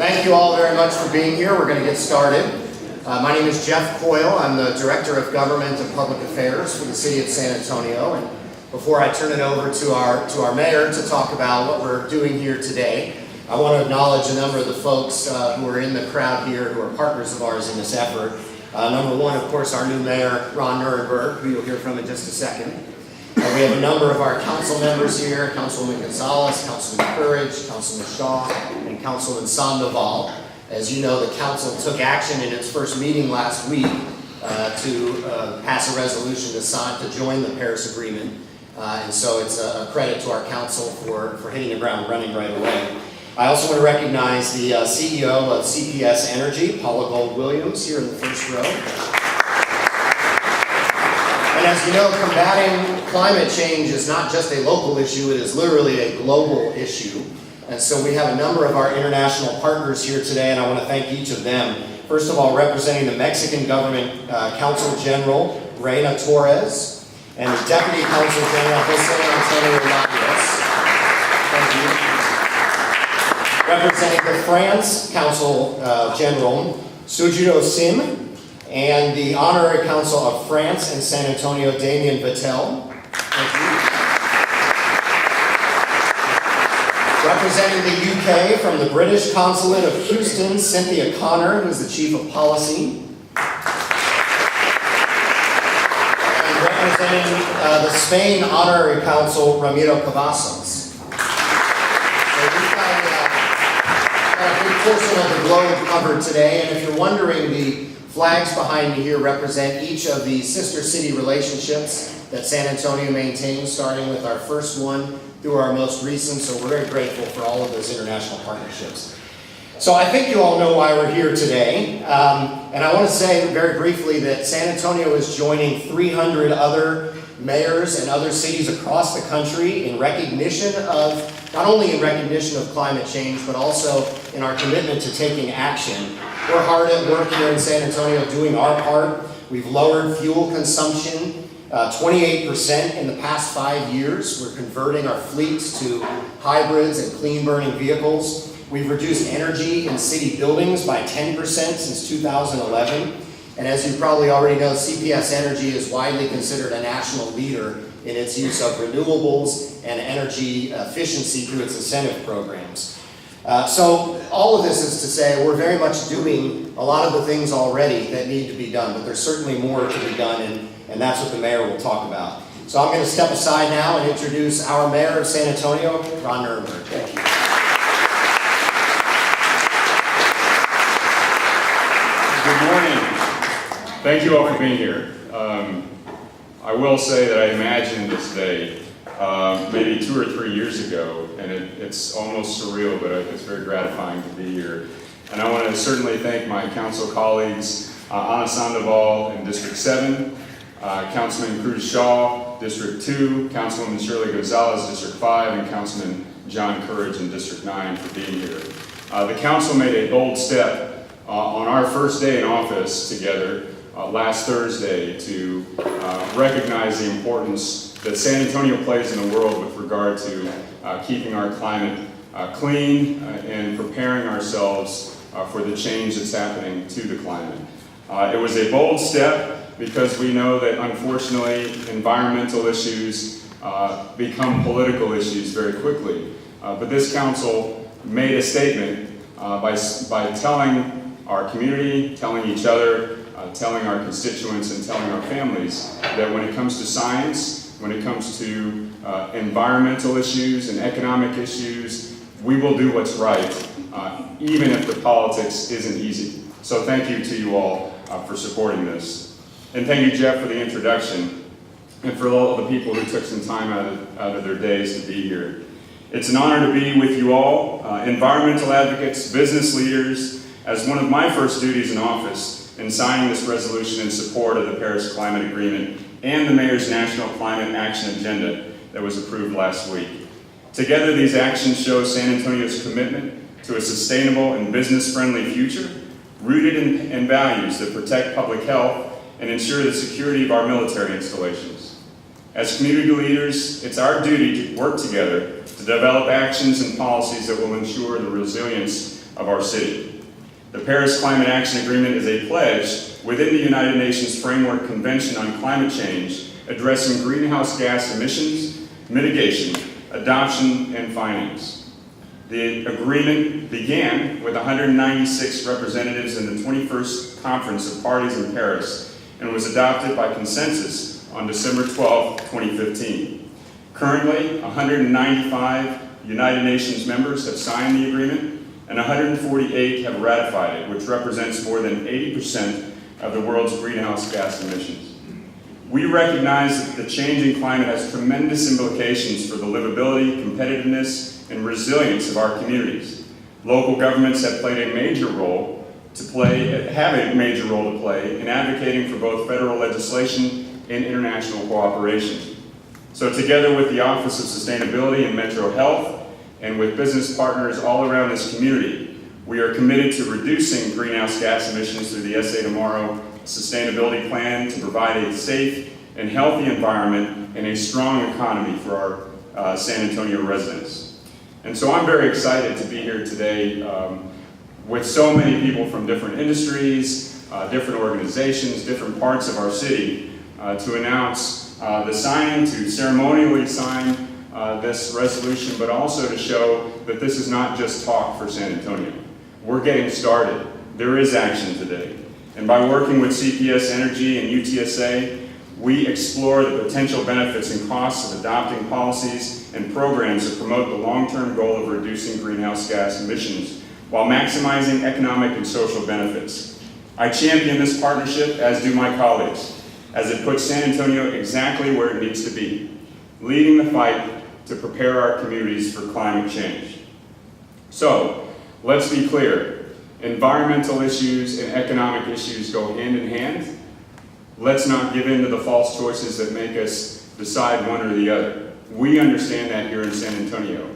Thank you all very much for being here. We're going to get started. My name is Jeff Coyle. I'm the Director of Government and Public Affairs for the City of San Antonio. And before I turn it over to our mayor to talk about what we're doing here today, I want to acknowledge a number of the folks who are in the crowd here who are partners of ours in this effort. Number one, of course, our new mayor, Ron Nirenberg, who you'll hear from in just a second. We have a number of our council members here, Councilwoman Gonzales, Councilman Cruz, Councilman Shaw, and Councilman Sandoval. As you know, the council took action in its first meeting last week to pass a resolution to join the Paris Agreement. And so it's a credit to our council for hitting the ground running right away. I also want to recognize the CEO of CPS Energy, Paula Gold-Williams, here in the first row. And as you know, combating climate change is not just a local issue, it is literally a global issue. And so we have a number of our international partners here today, and I want to thank each of them. First of all, representing the Mexican Government Council General, Reina Torres, and the Deputy Council General, Antonio Mayor Ron Nirenberg. Representing the France Council General, Sujiro Sim, and the Honorary Council of France and San Antonio, Damien Vittel. Thank you. Representing the UK from the British Consulate of Houston, Cynthia Connor, who's the Chief of Policy. And representing the Spain Honorary Council, Ramiro Cavazos. So we've got a big portion of the globe covered today, and if you're wondering, the flags behind me here represent each of the sister city relationships that San Antonio maintains, starting with our first one through our most recent, so we're very grateful for all of those international partnerships. So I think you all know why we're here today, and I want to say very briefly that San Antonio is joining 300 other mayors and other cities across the country in recognition of, not only in recognition of climate change, but also in our commitment to taking action. We're hard at work here in San Antonio doing our part. We've lowered fuel consumption 28% in the past 5 years. We're converting our fleets to hybrids and clean burning vehicles. We've reduced energy in city buildings by 10% since 2011. And as you probably already know, CPS Energy is widely considered a national leader in its use of renewables and energy efficiency through its incentive programs. So all of this is to say we're very much doing a lot of the things already that need to be done, but there's certainly more to be done, and that's what the mayor will talk about. So I'm going to step aside now and introduce our mayor of San Antonio, Ron Nirenberg. Thank you. Good morning. Thank you all for being here. I will say that I imagined this day maybe 2 or 3 years ago, and it's almost surreal, but it's very gratifying to be here. And I want to certainly thank my council colleagues, Ana Sandoval in District 7, Councilman Cruz Shaw, District 2, Councilwoman Shirley Gonzales, District 5, and Councilman John Courage in District 9 for being here. The council made a bold step on our first day in office together last Thursday to recognize the importance that San Antonio plays in the world with regard to keeping our climate clean and preparing ourselves for the change that's happening to the climate. It was a bold step because we know that unfortunately environmental issues become political issues very quickly. But this council made a statement by telling our community, telling each other, telling our constituents, and telling our families that when it comes to science, when it comes to environmental issues and economic issues, we will do what's right, even if the politics isn't easy. So thank you to you all for supporting this. And thank you, Jeff, for the introduction, and for all of the people who took some time out of their days to be here. It's an honor to be with you all, environmental advocates, business leaders, as one of my first duties in office in signing this resolution in support of the Paris Climate Agreement and the Mayor's National Climate Action Agenda that was approved last week. Together, these actions show San Antonio's commitment to a sustainable and business-friendly future, rooted in values that protect public health and ensure the security of our military installations. As community leaders, it's our duty to work together to develop actions and policies that will ensure the resilience of our city. The Paris Climate Action Agreement is a pledge within the United Nations Framework Convention on Climate Change addressing greenhouse gas emissions, mitigation, adoption, and finance. The agreement began with 196 representatives in the 21st Conference of Parties in Paris and was adopted by consensus on December 12, 2015. Currently, 195 United Nations members have signed the agreement and 148 have ratified it, which represents more than 80% of the world's greenhouse gas emissions. We recognize that the changing climate has tremendous implications for the livability, competitiveness, and resilience of our communities. Local governments have played a major role to play in advocating for both federal legislation and international cooperation. So together with the Office of Sustainability and Metro Health, and with business partners all around this community, we are committed to reducing greenhouse gas emissions through the SA Tomorrow Sustainability Plan to provide a safe and healthy environment and a strong economy for our San Antonio residents. And so I'm very excited to be here today with so many people from different industries, different organizations, different parts of our city to announce the signing, to ceremonially sign this resolution, but also to show that this is not just talk for San Antonio. We're getting started. There is action today. And by working with CPS Energy and UTSA, we explore the potential benefits and costs of adopting policies and programs that promote the long-term goal of reducing greenhouse gas emissions while maximizing economic and social benefits. I champion this partnership, as do my colleagues, as it puts San Antonio exactly where it needs to be, leading the fight to prepare our communities for climate change. So, let's be clear. Environmental issues and economic issues go hand in hand. Let's not give in to the false choices that make us decide one or the other. We understand that here in San Antonio.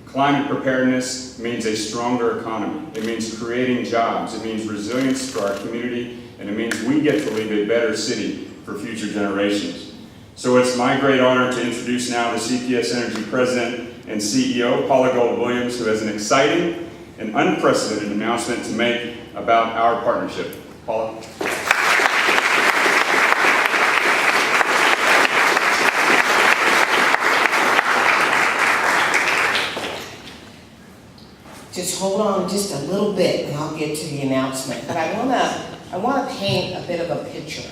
Climate preparedness means a stronger economy. It means creating jobs. It means resilience for our community. And it means we get to leave a better city for future generations. So it's my great honor to introduce now the CPS Energy President and CEO, Paula Gold-Williams, who has an exciting and unprecedented announcement to make about our partnership. Paula? Just hold on just a little bit and I'll get to the announcement. But I want to paint a bit of a picture.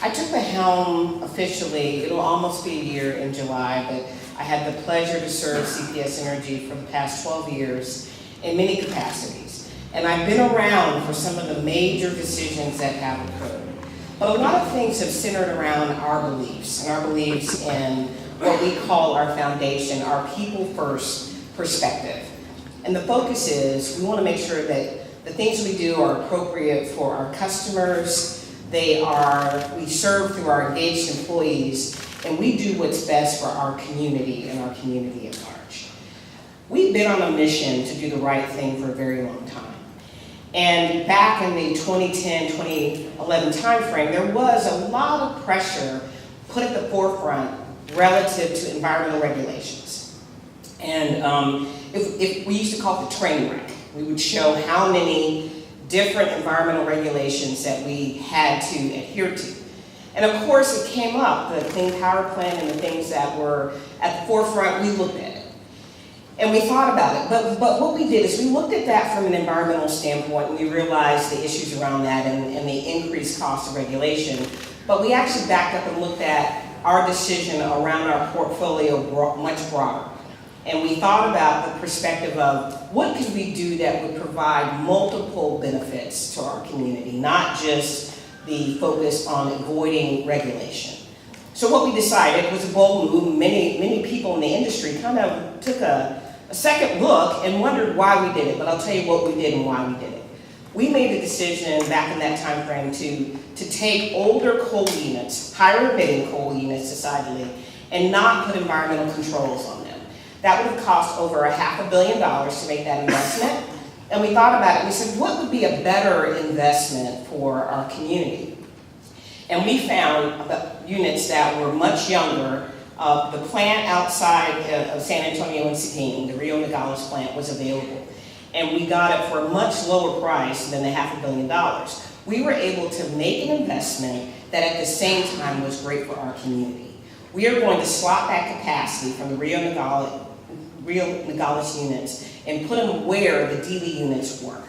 I took the helm officially, it'll almost be a year in July, but I had the pleasure to serve CPS Energy for the past 12 years in many capacities. And I've been around for some of the major decisions that have occurred. But a lot of things have centered around our beliefs, and our beliefs in what we call our foundation, our people first perspective. And the focus is, we want to make sure that the things we do are appropriate for our customers. We serve through our engaged employees, and we do what's best for our community and our community at large. We've been on a mission to do the right thing for a very long time. And back in the 2010-2011 timeframe, there was a lot of pressure put at the forefront relative to environmental regulations. And if we used to call it the train wreck. We would show how many different environmental regulations that we had to adhere to. And of course it came up, the Clean Power Plan and the things that were at the forefront, we looked at it. And we thought about it, but what we did is we looked at that from an environmental standpoint and we realized the issues around that and the increased cost of regulation. But we actually backed up and looked at our decision around our portfolio much broader. And we thought about the perspective of what could we do that would provide multiple benefits to our community, not just the focus on avoiding regulation. So what we decided was a bold move. Many people in the industry kind of took a second look and wondered why we did it, but I'll tell you what we did and why we did it. We made the decision back in that time frame to take older coal units, higher emitting coal units decidedly, and not put environmental controls on them. That would have cost over $500 million to make that investment. And we thought about it, we said, what would be a better investment for our community? And we found units that were much younger. The plant outside of San Antonio and Seguin, the Rio Nogales plant, was available. and we got it for a much lower price than the $500 million. We were able to make an investment that at the same time was great for our community. We are going to swap that capacity from the Rio Nogales units and put them where the DV units work.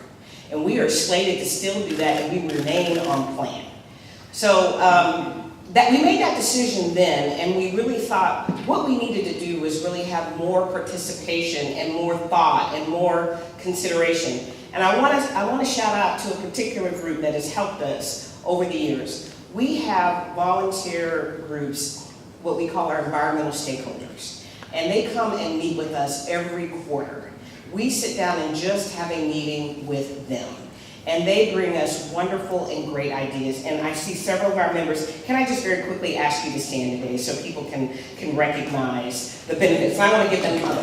And we are slated to still do that, and we remain on plan. So that we made that decision then, and we really thought what we needed to do was really have more participation and more thought and more consideration. And I want to shout out to a particular group that has helped us over the years. We have volunteer groups, what we call our environmental stakeholders, and they come and meet with us every quarter. We sit down and just have a meeting with them. And they bring us wonderful and great ideas. And I see several of our members. Can I just very quickly ask you to stand today so people can recognize the benefits? And I want to give them a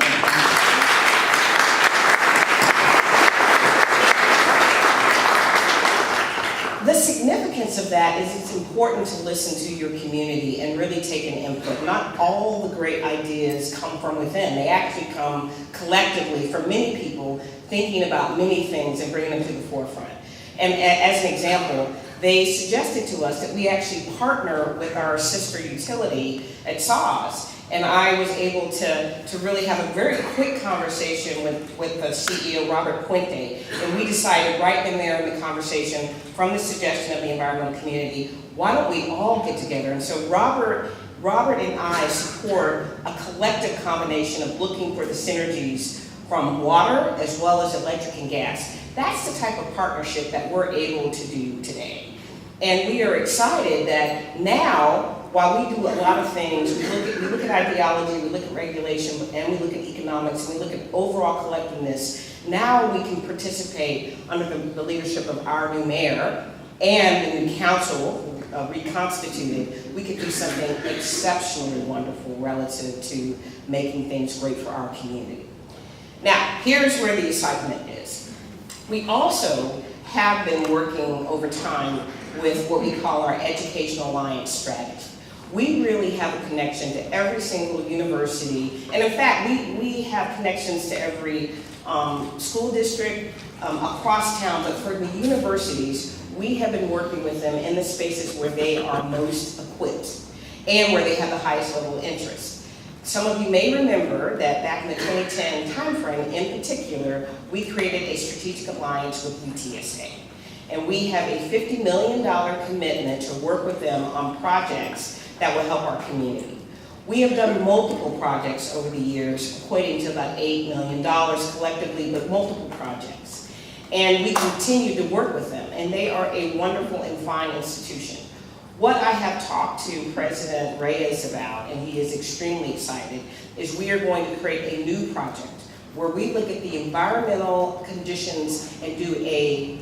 The significance of that is it's important to listen to your community and really take an input. Not all the great ideas come from within. They actually come collectively from many people thinking about many things and bringing them to the forefront. And as an example, they suggested to us that we actually partner with our sister utility at SAWS. And I was able to really have a very quick conversation with the CEO, Robert Puente. And we decided right then there in the conversation, from the suggestion of the environmental community, why don't we all get together? And so Robert and I support a collective combination of looking for the synergies from water as well as electric and gas. That's the type of partnership that we're able to do today. And we are excited that now, while we do a lot of things, we look at ideology, we look at regulation, and we look at economics, and we look at overall collectiveness. Now we can participate under the leadership of our new mayor and the new council, reconstituted. We could do something exceptionally wonderful relative to making things great for our community. Now, here's where the excitement is. We also have been working over time with what we call our Educational Alliance strategy. We really have a connection to every single university, and in fact, we have connections to every school district across town, but for the universities, we have been working with them in the spaces where they are most equipped and where they have the highest level of interest. Some of you may remember that back in the 2010 timeframe, in particular, we created a strategic alliance with UTSA. And we have a $50 million commitment to work with them on projects that will help our community. We have done multiple projects over the years, equating to about $8 million collectively, but multiple projects. And we continue to work with them, and they are a wonderful and fine institution. What I have talked to President Reyes about, and he is extremely excited, is we are going to create a new project where we look at the environmental conditions and do a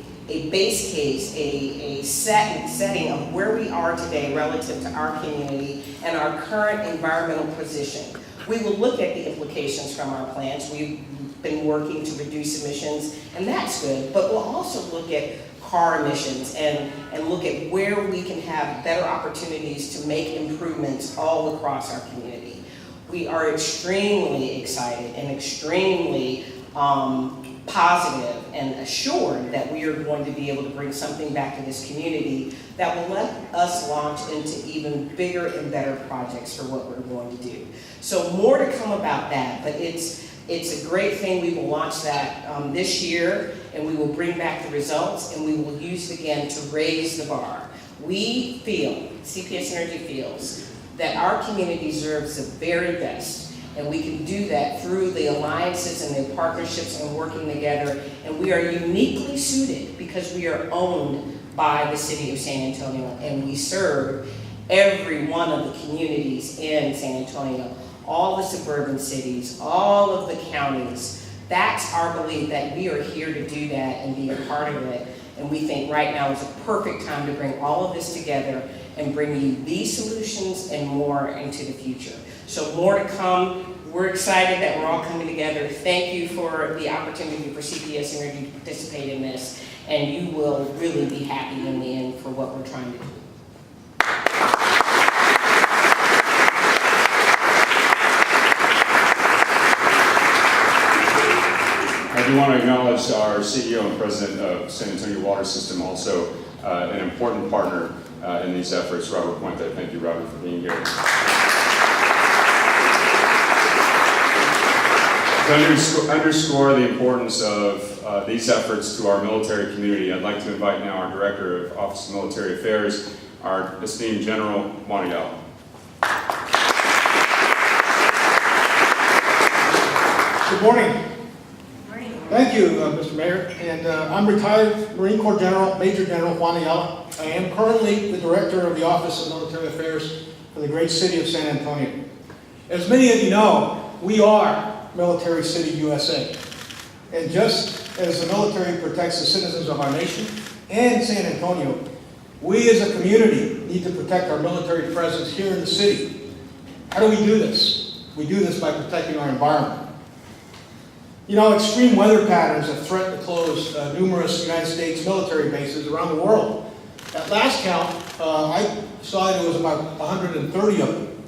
base case, a setting of where we are today relative to our community and our current environmental position. We will look at the implications from our plants. We've been working to reduce emissions, and that's good, but we'll also look at car emissions and look at where we can have better opportunities to make improvements all across our community. We are extremely excited and extremely positive and assured that we are going to be able to bring something back to this community that will let us launch into even bigger and better projects for what we're going to do. So more to come about that, but it's a great thing. We will launch that this year, and we will bring back the results, and we will use it again to raise the bar. We feel, CPS Energy feels, that our community deserves the very best. And we can do that through the alliances and the partnerships and working together. And we are uniquely suited because we are owned by the city of San Antonio, and we serve every one of the communities in San Antonio, all the suburban cities, all of the counties. That's our belief, that we are here to do that and be a part of it. And we think right now is a perfect time to bring all of this together and bring you these solutions and more into the future. So more to come. We're excited that we're all coming together. Thank you for the opportunity for CPS Energy to participate in this, and you will really be happy in the end for what we're trying to do. I do want to acknowledge our CEO and President of San Antonio Water System, also an important partner in these efforts, Robert Puente. Thank you, Robert, for being here. To underscore the importance of these efforts to our military community, I'd like to invite now our Director of Office of Military Affairs, our esteemed General Juan Ayala. Good morning. Thank you, Mr. Mayor. And I'm retired Marine Corps General, Major General Juan Ayala. I am currently the Director of the Office of Military Affairs for the great city of San Antonio. As many of you know, we are Military City, USA. And just as the military protects the citizens of our nation and San Antonio, we as a community need to protect our military presence here in the city. How do we do this? We do this by protecting our environment. You know, extreme weather patterns have threatened to close numerous United States military bases around the world. At last count, I saw that it was about 130 of them.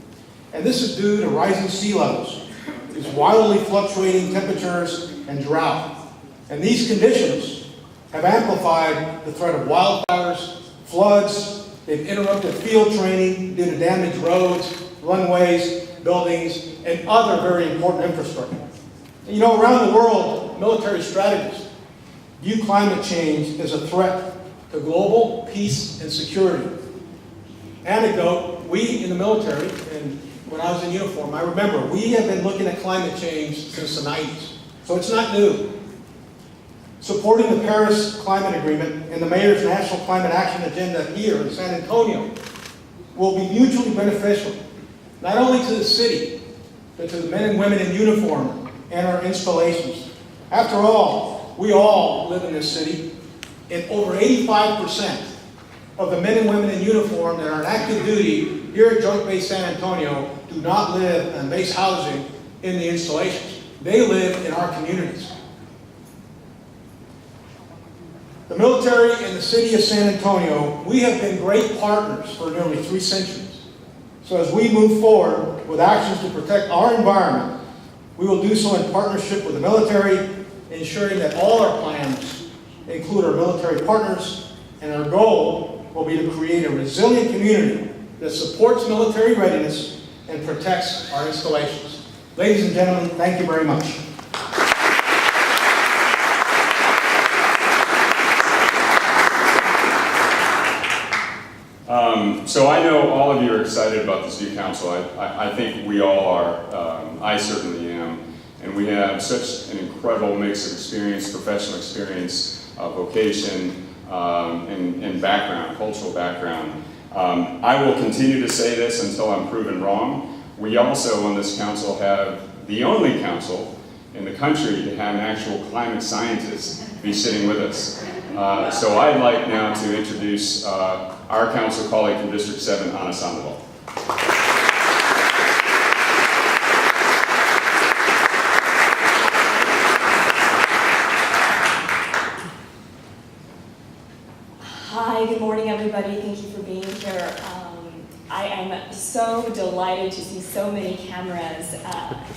And this is due to rising sea levels, these wildly fluctuating temperatures, and drought. And these conditions have amplified the threat of wildfires, floods. They've interrupted field training due to damaged roads, runways, buildings, and other very important infrastructure. You know, around the world, military strategists view climate change as a threat to global peace and security. Anecdote, we in the military, and when I was in uniform, I remember, we have been looking at climate change since the 90s. So it's not new. Supporting the Paris Climate Agreement and the Mayor's National Climate Action Agenda here in San Antonio will be mutually beneficial, not only to the city, but to the men and women in uniform and our installations. After all, we all live in this city, and over 85% of the men and women in uniform that are on active duty here at Joint Base San Antonio do not live in base housing in the installations. They live in our communities. The military and the city of San Antonio, we have been great partners for nearly 3 centuries. So as we move forward with actions to protect our environment, we will do so in partnership with the military, ensuring that all our plans include our military partners, and our goal will be to create a resilient community that supports military readiness and protects our installations. Ladies and gentlemen, thank you very much. So I know all of you are excited about this new council. I think we all are. I certainly am. And we have such an incredible mix of experience, professional experience, vocation, and background, cultural background. I will continue to say this until I'm proven wrong. We also on this council have the only council in the country to have an actual climate scientist be sitting with us. So I'd like now to introduce our council colleague from District 7, Ana Sandoval. Hi, good morning everybody. Thank you for being here. I am so delighted to see so many cameras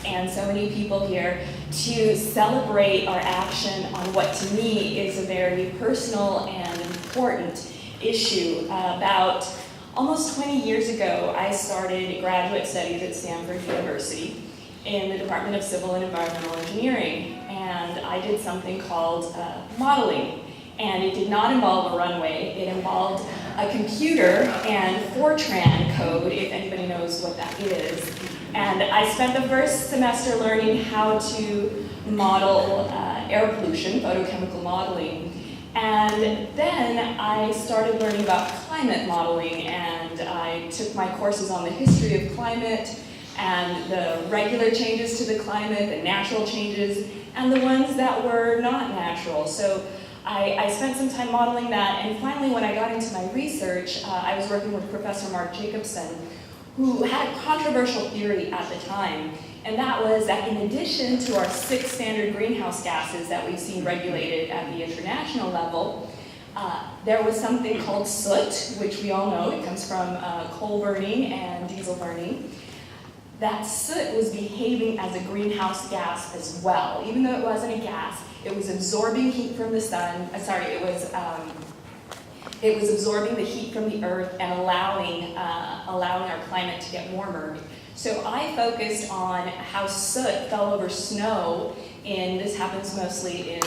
and so many people here to celebrate our action on what to me is a very personal and important issue. About almost 20 years ago, I started graduate studies at Stanford University in the Department of Civil and Environmental Engineering, and I did something called modeling. And it did not involve a runway. It involved a computer and Fortran code, if anybody knows what that is. And I spent the first semester learning how to model air pollution, photochemical modeling. And then I started learning about climate modeling, and I took my courses on the history of climate and the regular changes to the climate, the natural changes, and the ones that were not natural. So I spent some time modeling that, and finally when I got into my research, I was working with Professor Mark Jacobson, who had a controversial theory at the time, and that was that in addition to our 6 standard greenhouse gases that we've seen regulated at the international level, there was something called soot, which we all know, it comes from coal burning and diesel burning. that soot was behaving as a greenhouse gas as well. Even though it wasn't a gas, it was absorbing heat from the sun, it was absorbing the heat from the earth and allowing our climate to get warmer. So I focused on how soot fell over snow, and this happens mostly in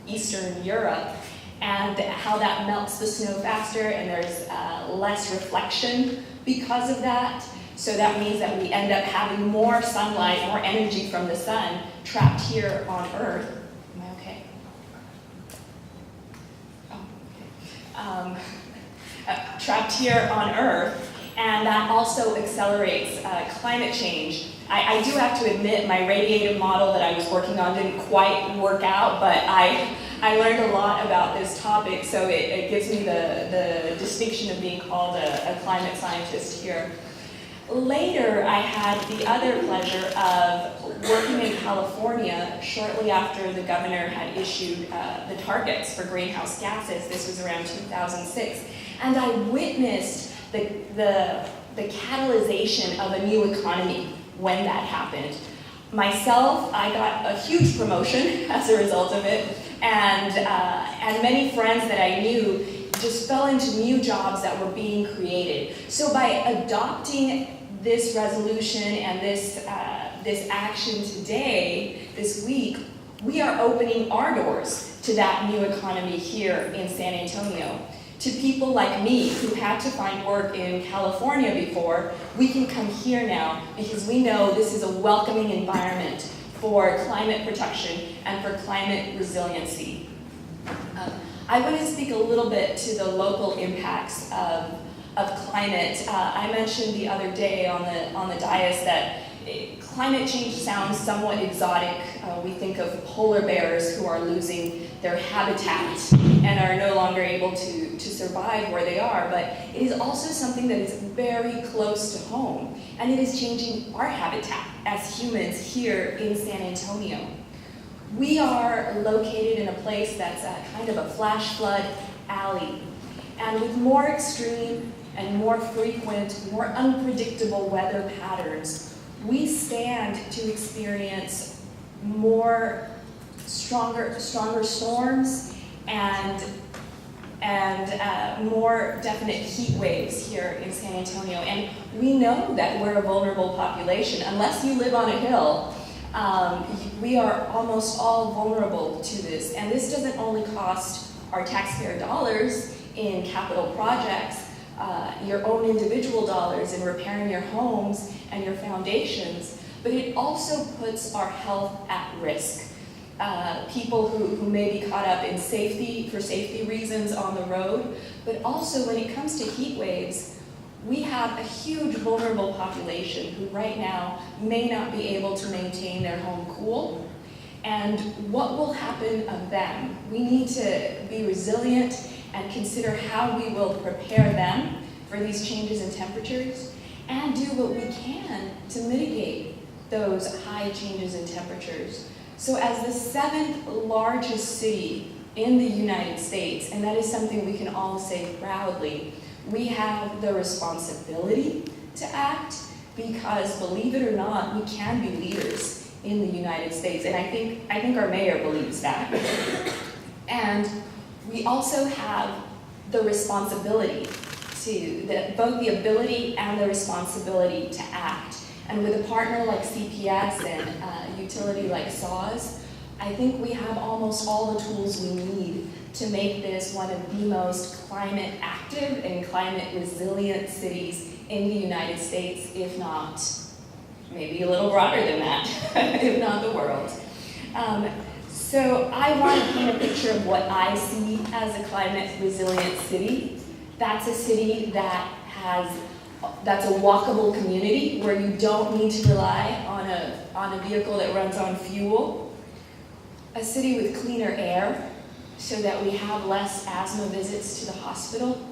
Eastern Europe, and how that melts the snow faster and there's less reflection because of that. So that means that we end up having more sunlight, more energy from the sun trapped here on Earth. Am I okay? Oh, okay. Trapped here on Earth, and that also accelerates climate change. I do have to admit my radiative model that I was working on didn't quite work out, but I learned a lot about this topic, so it gives me the distinction of being called a climate scientist here. Later, I had the other pleasure of working in California shortly after the governor had issued the targets for greenhouse gases. This was around 2006. And I witnessed the catalyzation of a new economy when that happened. Myself, I got a huge promotion as a result of it, and many friends that I knew just fell into new jobs that were being created. So by adopting this resolution and this action today, this week, we are opening our doors to that new economy here in San Antonio. To people like me who had to find work in California before, we can come here now because we know this is a welcoming environment for climate protection and for climate resiliency. I want to speak a little bit to the local impacts of climate. I mentioned the other day on the dais that climate change sounds somewhat exotic. We think of polar bears who are losing their habitat and are no longer able to survive where they are, but it is also something that is very close to home, and it is changing our habitat as humans here in San Antonio. We are located in a place that's kind of a flash flood alley, and with more extreme and more frequent, more unpredictable weather patterns, we stand to experience stronger storms and more definite heat waves here in San Antonio. And we know that we're a vulnerable population. Unless you live on a hill, we are almost all vulnerable to this. And this doesn't only cost our taxpayer dollars in capital projects, your own individual dollars in repairing your homes and your foundations, but it also puts our health at risk. People who may be caught up in for safety reasons on the road, but also when it comes to heat waves, we have a huge vulnerable population who right now may not be able to maintain their home cool. And what will happen of them? We need to be resilient and consider how we will prepare them for these changes in temperatures and do what we can to mitigate those high changes in temperatures. So as the 7th largest city in the United States, and that is something we can all say proudly, we have the responsibility to act because, believe it or not, we can be leaders in the United States. And I think our mayor believes that. And we also have the responsibility both the ability and the responsibility to act. And with a partner like CPS and a utility like SAWS, I think we have almost all the tools we need to make this one of the most climate active and climate resilient cities in the United States, if not maybe a little broader than that, if not the world. So I want to paint a picture of what I see as a climate resilient city. That's a city that's a walkable community where you don't need to rely on a vehicle that runs on fuel. A city with cleaner air so that we have less asthma visits to the hospital.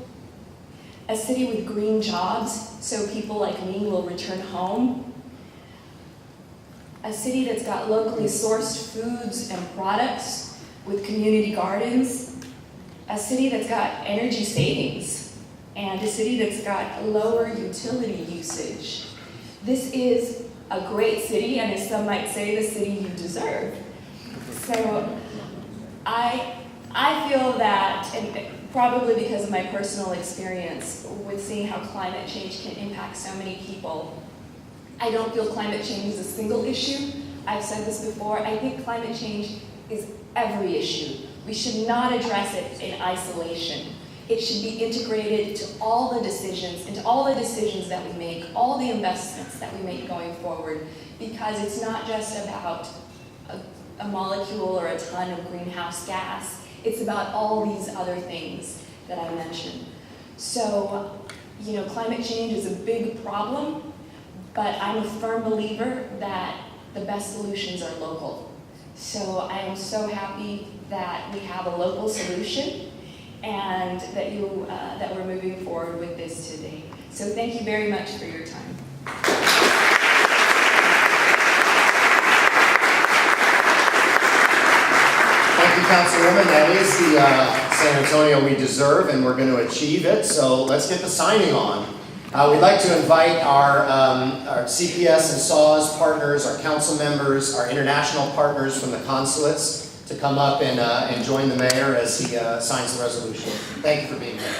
A city with green jobs so people like me will return home. A city that's got locally sourced foods and products with community gardens. A city that's got energy savings, and a city that's got lower utility usage. this is a great city, and as some might say, the city you deserve. So I feel that, and probably because of my personal experience with seeing how climate change can impact so many people, I don't feel climate change is a single issue. I've said this before, I think climate change is every issue. We should not address it in isolation. It should be integrated to all the decisions, into all the decisions that we make, all the investments that we make going forward, because it's not just about a molecule or a ton of greenhouse gas. It's about all these other things that I mentioned. So, climate change is a big problem, but I'm a firm believer that the best solutions are local. So I am so happy that we have a local solution and that we're moving forward with this today. So thank you very much for your time. Thank you, Councilwoman. That is the San Antonio we deserve, and we're going to achieve it. So let's get the signing on. We'd like to invite our CPS and SAWS partners, our council members, our international partners from the consulates to come up and join the mayor as he signs the resolution. Thank you for being here.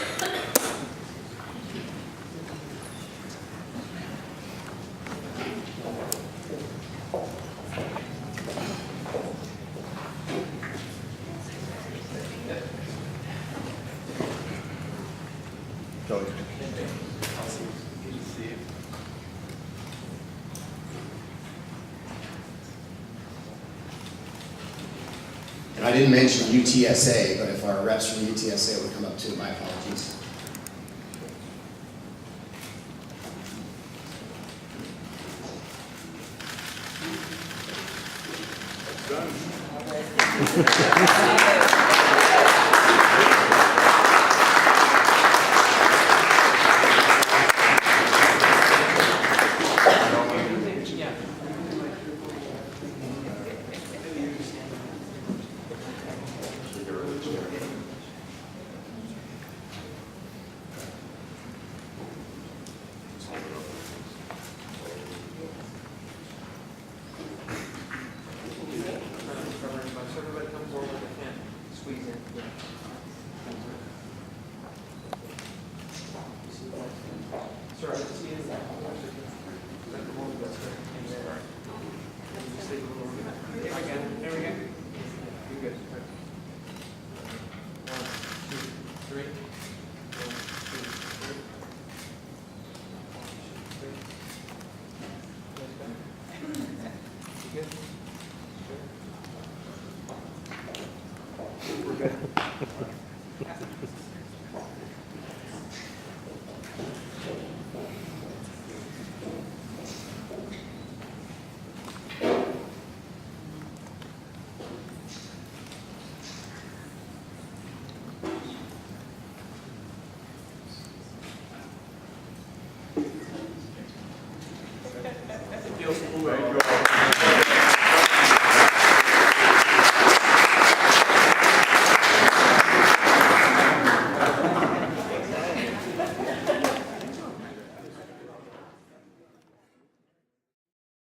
I didn't mention UTSA, but if our reps from UTSA would come up too, my apologies. We're good.